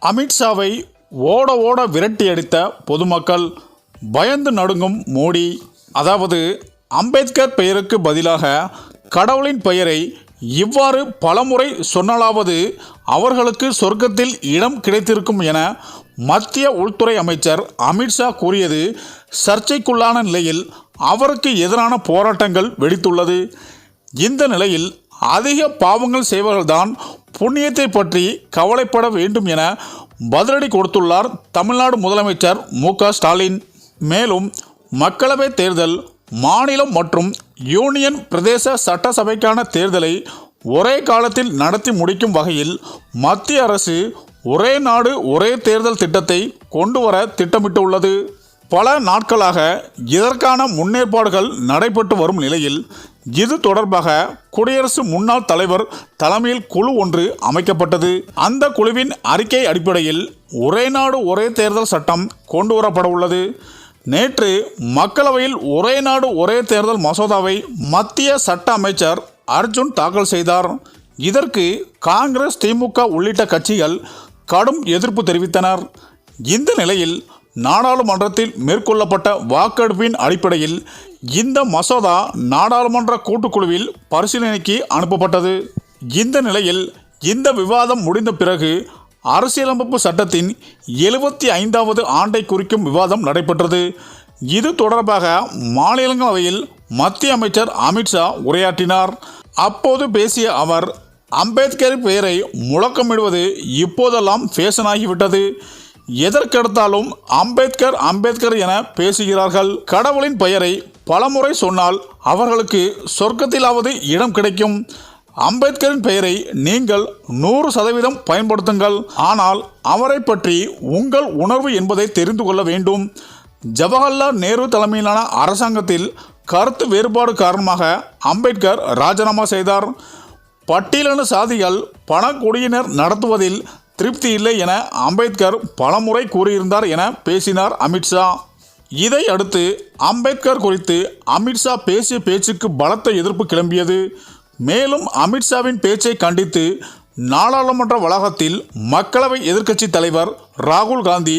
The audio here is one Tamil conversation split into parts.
அமித்ஷாவை ஓட ஓட விரட்டி அடித்த பொதுமக்கள், பயந்து நடுங்கும் மோடி. அதாவது அம்பேத்கர் பெயருக்கு பதிலாக கடவுளின் பெயரை இவ்வாறு பலமுறை சொன்னாலாவது அவர்களுக்கு சொர்க்கத்தில் இடம் கிடைத்திருக்கும் என மத்திய உள்துறை அமைச்சர் அமித்ஷா கூறியது சர்ச்சைக்குள்ளான நிலையில் அவருக்கு எதிரான போராட்டங்கள் வெடித்துள்ளது. இந்த நிலையில் அதிக பாவங்கள் செய்வர்கள்தான் புண்ணியத்தை பற்றி கவலைப்பட வேண்டும் என பதிலடி கொடுத்துள்ளார் தமிழ்நாடு முதலமைச்சர் மு.க.ஸ்டாலின். மேலும் மக்களவைத் தேர்தல், மாநிலம் மற்றும் யூனியன் பிரதேச சட்டசபைக்கான தேர்தலை ஒரே காலத்தில் நடத்தி முடிக்கும் வகையில் மத்திய அரசு ஒரே நாடு ஒரே தேர்தல் திட்டத்தை கொண்டு வர திட்டமிட்டுள்ளது. பல நாட்களாக இதற்கான முன்னேற்பாடுகள் நடைபெற்று வரும் நிலையில் இது தொடர்பாக குடியரசு முன்னாள் தலைவர் தலைமையில் குழு ஒன்று அமைக்கப்பட்டது. அந்த குழுவின் அறிக்கை அடிப்படையில் ஒரே நாடு ஒரே தேர்தல் சட்டம் கொண்டு வரப்பட உள்ளது. நேற்று மக்களவையில் ஒரே நாடு ஒரே தேர்தல் மசோதாவை மத்திய சட்ட அமைச்சர் அர்ஜுன் தாக்கல் செய்தார். இதற்கு காங்கிரஸ், திமுக உள்ளிட்ட கட்சிகள் கடும் எதிர்ப்பு தெரிவித்தனர். இந்த நிலையில் நாடாளுமன்றத்தில் மேற்கொள்ளப்பட்ட வாக்கெடுப்பின் அடிப்படையில் இந்த மசோதா நாடாளுமன்ற கூட்டுக்குழுவில் பரிசீலனைக்கு அனுப்பப்பட்டது. இந்த நிலையில் இந்த விவாதம் முடிந்த பிறகு அரசியலமைப்பு சட்டத்தின் 75வது ஆண்டை குறிக்கும் விவாதம் நடைபெற்றது. இது தொடர்பாக மாநிலங்களவையில் மத்திய அமைச்சர் அமித்ஷா உரையாற்றினார். அப்போது பேசிய அவர், அம்பேத்கர் பெயரை முழக்கமிடுவது இப்போதெல்லாம் ஃபேஷனாகிவிட்டது. எதற்கெடுத்தாலும் அம்பேத்கர் அம்பேத்கர் என பேசுகிறார்கள். கடவுளின் பெயரை பலமுறை சொன்னால் அவர்களுக்கு சொர்க்கத்திலாவது இடம் கிடைக்கும். அம்பேத்கரின் பெயரை நீங்கள் 100% பயன்படுத்துங்கள். ஆனால் அவரை பற்றி உங்கள் உணர்வு என்பதை தெரிந்து கொள்ள வேண்டும். ஜவஹர்லால் நேரு தலைமையிலான அரசாங்கத்தில் கருத்து வேறுபாடு காரணமாக அம்பேத்கர் ராஜினாமா செய்தார். பட்டியலின சாதிகள் பணக்குடியினர் நடத்துவதில் திருப்தி இல்லை என அம்பேத்கர் பலமுறை கூறியிருந்தார் என பேசினார் அமித்ஷா. இதை அடுத்து அம்பேத்கர் குறித்து அமித்ஷா பேசிய பேச்சுக்கு பலத்த எதிர்ப்பு கிளம்பியது. மேலும் அமித்ஷாவின் பேச்சை கண்டித்து நாடாளுமன்ற வளாகத்தில் மக்களவை எதிர்க்கட்சி தலைவர் ராகுல் காந்தி,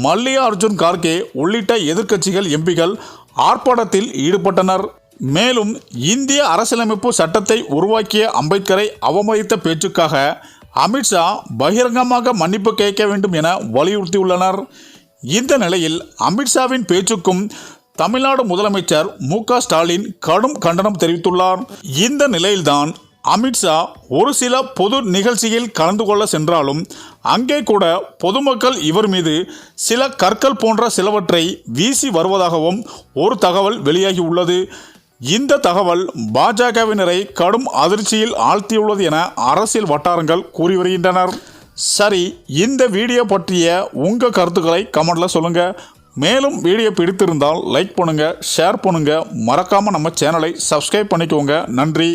மல்லிகார்ஜுன் கார்கே உள்ளிட்ட எதிர்க்கட்சிகள் எம்பிகள் ஆர்ப்பாட்டத்தில் ஈடுபட்டனர். மேலும் இந்திய அரசியலமைப்பு சட்டத்தை உருவாக்கிய அம்பேத்கரை அவமதித்த பேச்சுக்காக அமித்ஷா பகிரங்கமாக மன்னிப்பு கேட்க வேண்டும் என வலியுறுத்தியுள்ளனர். இந்த நிலையில் அமித்ஷாவின் பேச்சுக்கும் தமிழ்நாடு முதலமைச்சர் மு.க.ஸ்டாலின் கடும் கண்டனம் தெரிவித்துள்ளார். இந்த நிலையில்தான் அமித்ஷா ஒரு சில பொது நிகழ்ச்சியில் கலந்து கொள்ள சென்றாலும் அங்கே கூட பொதுமக்கள் இவர் மீது சில கற்கள் போன்ற சிலவற்றை வீசி வருவதாகவும் ஒரு தகவல் வெளியாகி உள்ளது. இந்த தகவல் பாஜகவினரை கடும் அதிர்ச்சியில் ஆழ்த்தியுள்ளது என அரசியல் வட்டாரங்கள் கூறி வருகின்றனர். சரி, இந்த வீடியோ பற்றிய உங்கள் கருத்துக்களை கமெண்ட்ல சொல்லுங்க. மேலும் வீடியோ பிடித்திருந்தால் லைக் பண்ணுங்க, ஷேர் பண்ணுங்க, மறக்காம நம்ம சேனலை சப்ஸ்கிரைப் பண்ணிக்கோங்க. நன்றி.